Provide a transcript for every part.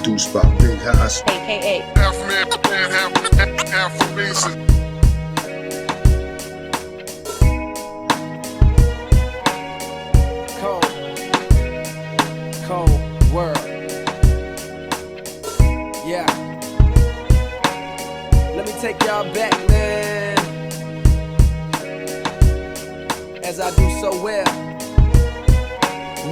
produced by Big House, aka half man, half amazing. Cold world. Yeah. Let me take y'all back, man. As I do so well.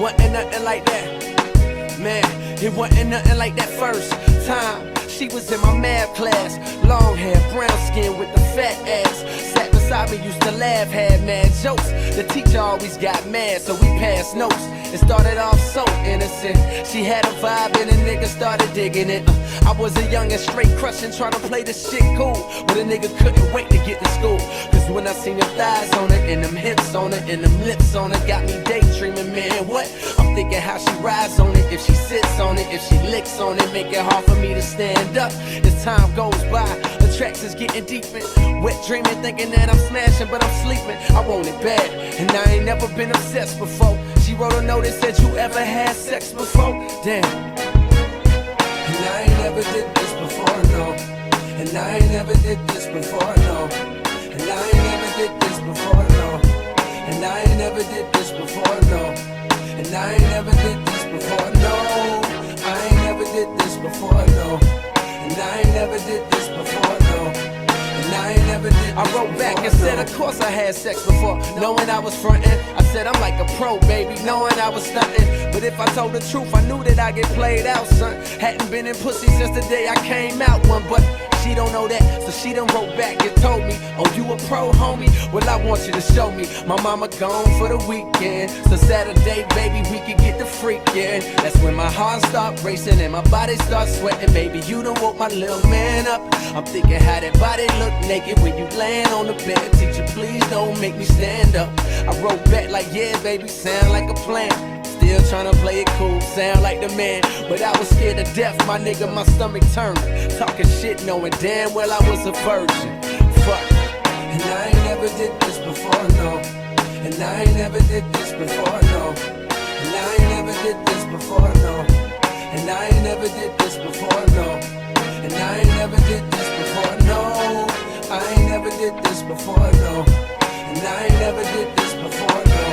Wasn't nothing like that. Man, it wasn't nothing like that first time. She was in my math class. Long hair, brown skin with the fat ass. Sat beside me, used to laugh, had mad jokes. The teacher always got mad, so we passed notes. It started off so innocent. She had a vibe and a nigga started digging it. I was a young and straight crushing, trying to play this shit cool. But a nigga couldn't wait to get to school. Cause when I seen them thighs on it, and them hips on it, and them lips on it, got me daydreaming, man, what? I'm thinking how she rides on it, if she sits on it, if she licks on it, make it hard for me to stand up. As time goes by, the tracks is getting deep in. Wet dreaming, thinking that I'm smashing, but I'm sleeping. I want it bad, and I ain't never been obsessed before. She wrote a note that said, you ever had sex before? Damn. And I ain't never did this before, no. And I ain't never did this before, no. And I ain't never did this before, no. And I ain't never did this before, no. And I ain't never did this before, no. I ain't never did this before, no. And I ain't never did this before, no. And I ain't never did this. I wrote back and said, of course I had sex before, knowing I was frontin'. I said I'm like a pro, baby, knowing I was stuntin'. But if I told the truth, I knew that I'd get played out, son. Hadn't been in pussy since the day I came out one, but she don't know that, so she done wrote back and told me, oh, you a pro, homie? Well, I want you to show me. My mama gone for the weekend, so Saturday, baby, we can get the freakin'. That's when my heart start racing and my body start sweating. Baby, you done woke my little man up. I'm thinking how that body look naked when you laying on the bed. Teacher, please don't make me stand up. I wrote back like, yeah, baby, sound like a plan. Still tryna play it cool, sound like the man. But I was scared to death, my nigga, my stomach turned. Talking shit knowing damn well I was a virgin. Fuck. And I ain't never did this before, no. And I ain't never did this before, no. And I ain't never did this before, no. And I ain't never did this before, no. And I ain't never did this before, no. I ain't never did this before, no. And I ain't never did this before, no.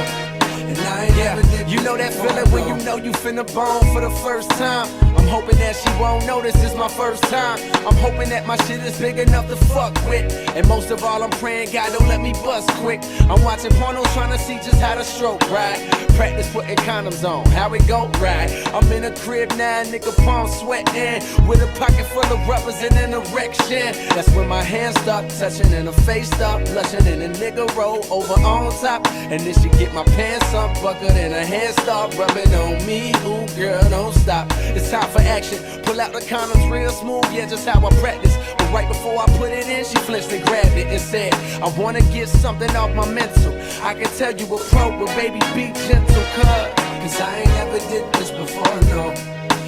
And I ain't never did this. You know that feeling when you know you finna bone for the first time. I'm hoping that she won't know this is my first time. I'm hoping that my shit is big enough to fuck with. And most of all, I'm praying God don't let me bust quick. I'm watching porno trying to see just how to stroke ride. Practice putting condoms on, how it go right. I'm in a crib now, nigga, palm sweating, with a pocket full of rubbers and an erection. That's when my hands start touching and her face start blushing, and a nigga roll over on top. And then she get my pants unbuckled and her hands start rubbing on me. Ooh, girl, don't stop. It's time for action. Pull out the condoms real smooth, yeah, just how I practice. But right before I put it in, she flinched and grabbed it and said, I wanna get something off my mental. I can tell you a pro, but baby, be gentle, cause I ain't never did this before, no.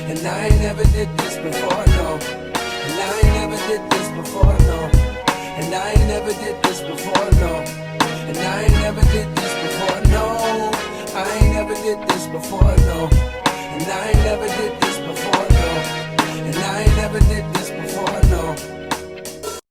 And I ain't never did this before, no. And I ain't never did this before, no. And I ain't never did this before, no. And I ain't never did this before, no. I ain't never did this before, no. And I ain't never did this.